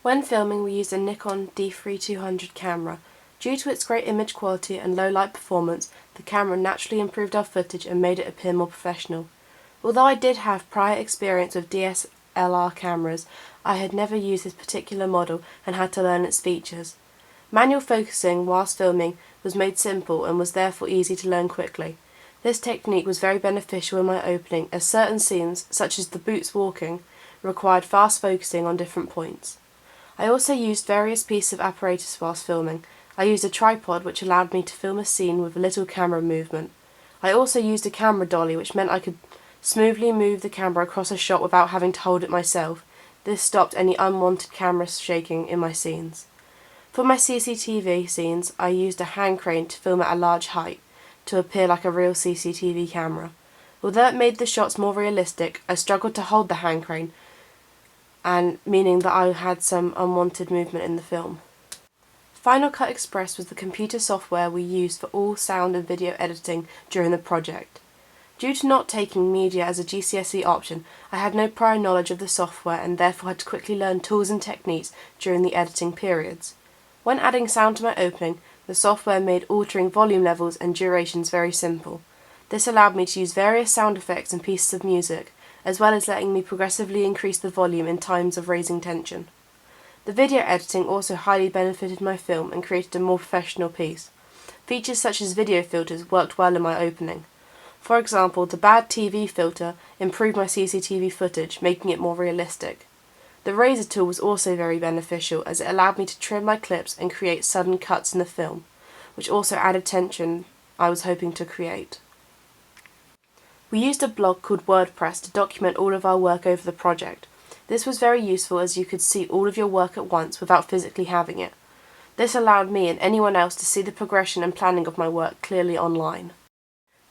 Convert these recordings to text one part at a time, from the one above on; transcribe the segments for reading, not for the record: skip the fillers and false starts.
When filming, we used a Nikon D3200 camera. Due to its great image quality and low light performance, the camera naturally improved our footage and made it appear more professional. Although I did have prior experience with DSLR cameras, I had never used this particular model and had to learn its features. Manual focusing whilst filming was made simple and was therefore easy to learn quickly. This technique was very beneficial in my opening, as certain scenes, such as the boots walking, required fast focusing on different points. I also used various pieces of apparatus whilst filming. I used a tripod which allowed me to film a scene with little camera movement. I also used a camera dolly, which meant I could smoothly move the camera across a shot without having to hold it myself. This stopped any unwanted camera shaking in my scenes. For my CCTV scenes, I used a hand crane to film at a large height, to appear like a real CCTV camera. Although it made the shots more realistic, I struggled to hold the hand crane, and meaning that I had some unwanted movement in the film. Final Cut Express was the computer software we used for all sound and video editing during the project. Due to not taking media as a GCSE option, I had no prior knowledge of the software and therefore had to quickly learn tools and techniques during the editing periods. When adding sound to my opening, the software made altering volume levels and durations very simple. This allowed me to use various sound effects and pieces of music, as well as letting me progressively increase the volume in times of raising tension. The video editing also highly benefited my film and created a more professional piece. Features such as video filters worked well in my opening. For example, the bad TV filter improved my CCTV footage, making it more realistic. The razor tool was also very beneficial, as it allowed me to trim my clips and create sudden cuts in the film, which also added tension I was hoping to create. We used a blog called WordPress to document all of our work over the project. This was very useful, as you could see all of your work at once without physically having it. This allowed me and anyone else to see the progression and planning of my work clearly online.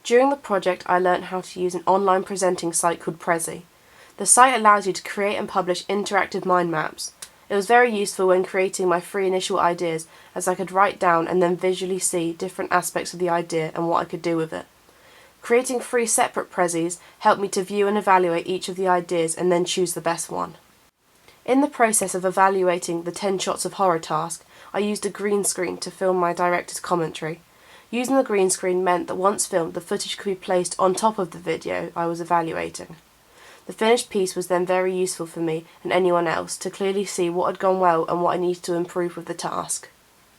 During the project, I learnt how to use an online presenting site called Prezi. The site allows you to create and publish interactive mind maps. It was very useful when creating my three initial ideas, as I could write down and then visually see different aspects of the idea and what I could do with it. Creating 3 separate Prezis helped me to view and evaluate each of the ideas and then choose the best one. In the process of evaluating the 10 shots of horror task, I used a green screen to film my director's commentary. Using the green screen meant that once filmed, the footage could be placed on top of the video I was evaluating. The finished piece was then very useful for me and anyone else to clearly see what had gone well and what I needed to improve with the task.